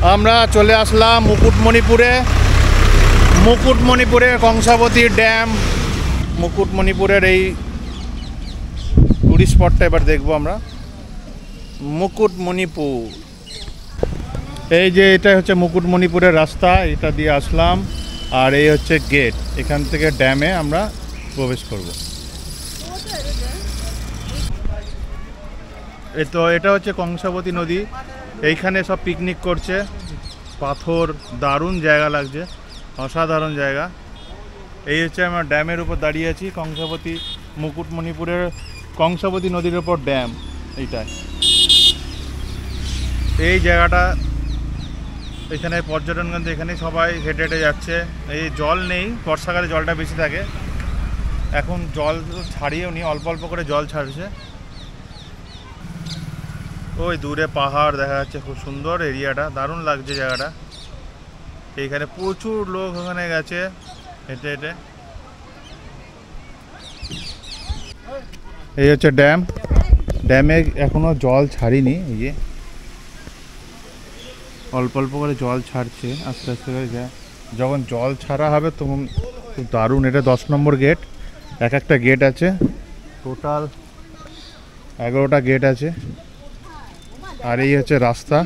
আমরা চলে আসলাম মুকুটমণিপুরে কংসাবতী ড্যাম। মুকুটমণিপুরের এই টুরিস্ট স্পটটা এবার দেখবো আমরা। মুকুটমণিপুর, এই যে এটা হচ্ছে মুকুটমণিপুরের রাস্তা, এটা দিয়ে আসলাম। আর এই হচ্ছে গেট, এখান থেকে ড্যামে আমরা প্রবেশ করব। এই তো এটা হচ্ছে কংসাবতী নদী, এইখানে সব পিকনিক করছে। পাথর, দারুণ জায়গা লাগছে, অসাধারণ জায়গা। এই হচ্ছে আমরা ড্যামের উপর দাঁড়িয়ে আছি, মুকুটমণিপুরের কংসাবতী নদীর উপর ড্যাম এইটাই। এই জায়গাটা এখানে পর্যটনকেন্দ্র, এখানে সবাই হেঁটে হেঁটে যাচ্ছে। এই জল নেই, বর্ষাকালে জলটা বেশি থাকে, এখন জল ছাড়িয়েও নি, অল্প অল্প করে জল ছাড়ছে। ওই দূরে পাহাড় দেখা যাচ্ছে, খুব সুন্দর এরিয়াটা, দারুণ লাগছে জায়গাটা। এইখানে প্রচুর লোক ওখানে গেছে হেঁটে হেঁটে। এই হচ্ছে ড্যাম, ড্যামে এখনো জল ছাড়িনি, এই যে অল্প অল্প করে জল ছাড়ছে, আস্তে আস্তে করে যখন জল ছাড়া হবে তখন খুব দারুণ। এটা 10 নম্বর গেট, এক একটা গেট আছে, টোটাল 11টা গেট আছে। আর এই হচ্ছে রাস্তা,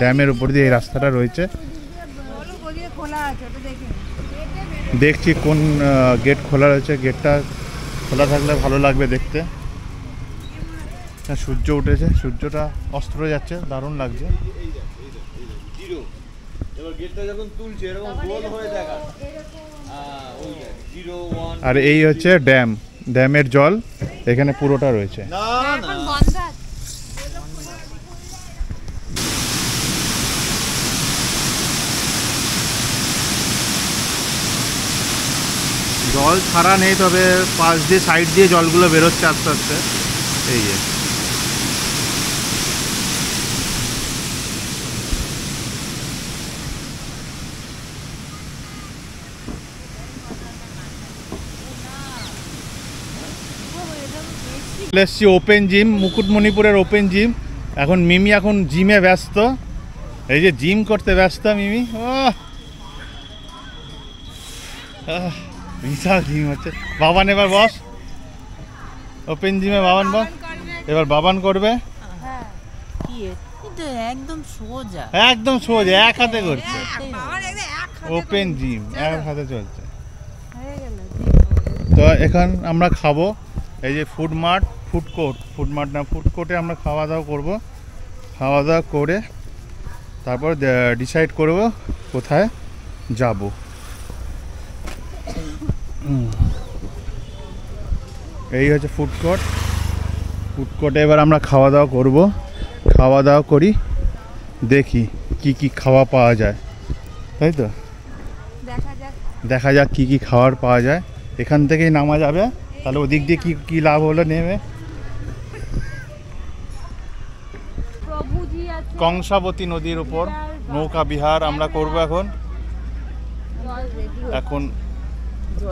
ড্যামের উপর দিয়ে এই রাস্তাটা রয়েছে। দেখছি কোন গেট খোলা রয়েছে, গেটটা খোলা থাকলে ভালো লাগবে দেখতে। সূর্য উঠেছে, সূর্যটা অস্ত যাচ্ছে, দারুণ লাগছে। আর এই হচ্ছে ড্যাম, ড্যামের জল এখানে পুরোটা রয়েছে। জল ছাড়া নেই, তবে পাশ দিয়ে সাইড দিয়ে জলগুলো বেরোচ্ছে আস্তে আস্তে। এই যে এসছি ওপেন জিম, মুকুটমণিপুরের ওপেন জিম। এখন মিমি এখন জিমে ব্যস্ত, এই যে জিম করতে ব্যস্ত মিমি। বিশাল জিম হচ্ছে। বাবান এবার বস, ওপেন জিমে বাবান বস, এবার বাবান করবে। একদম সোজা এক হাতে করছে, ওপেন জিম এক হাতে চলছে। তো এখন আমরা খাবো, এই যে ফুড কোর্টে আমরা খাওয়া দাওয়া করব। খাওয়া দাওয়া করে তারপর ডিসাইড করব কোথায় যাব। এই হচ্ছে ফুড কোর্টে এবার আমরা খাওয়া দাওয়া করব। খাওয়া দাওয়া করি, দেখি কি কি খাওয়া পাওয়া যায়, তাই তো দেখা যাক কি কি খাবার পাওয়া যায়। এখান থেকেই নামা যাবে, তাহলে ওদিক দিয়ে কি কি লাভ হলো নেমে। কংসাবতী নদীর উপর নৌকা বিহার আমরা করব। এখন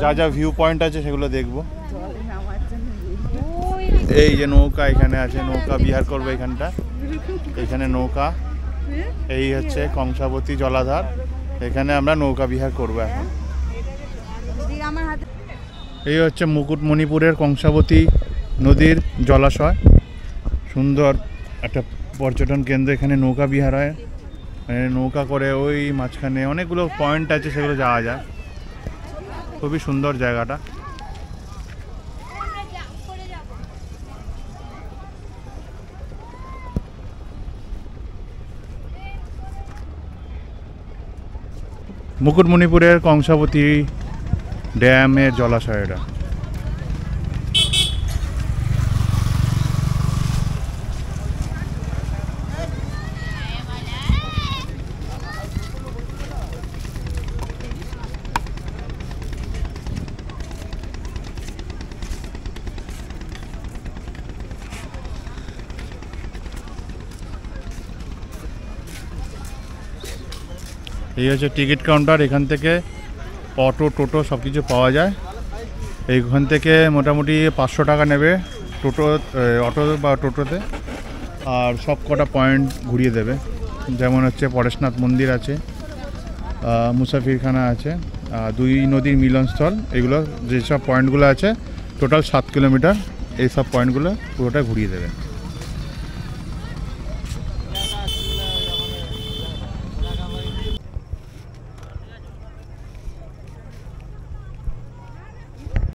যা যা ভিউ পয়েন্ট আছে সেগুলো দেখব। এই যে নৌকা এখানে আছে, নৌকা বিহার করবো এখানটা, এখানে নৌকা। এই হচ্ছে কংসাবতী জলাধার, এখানে আমরা নৌকা বিহার করব এখন। এই হচ্ছে মুকুটমণিপুরের কংসাবতী নদীর জলাশয়, সুন্দর একটা পর্যটন কেন্দ্র। এখানে নৌকা বিহার হয়, মানে নৌকা করে ওই মাঝখানে অনেকগুলো পয়েন্ট আছে, সেগুলো যাওয়া যায়। খুবই সুন্দর জায়গাটা। মুকুটমণিপুরের কংসাবতী ড্যামের জলাশয় এটা। এই হচ্ছে টিকিট কাউন্টার, এখান থেকে অটো টোটো সব কিছু পাওয়া যায়। এইখান থেকে মোটামুটি 500 টাকা নেবে অটো বা টোটোতে, আর সব কটা পয়েন্ট ঘুরিয়ে দেবে। যেমন হচ্ছে পরেশনাথ মন্দির আছে, মুসাফিরখানা আছে, দুই নদীর মিলনস্থল, এগুলো যেসব পয়েন্টগুলো আছে টোটাল 7 কিলোমিটার, এই সব পয়েন্টগুলো পুরোটা ঘুরিয়ে দেবে।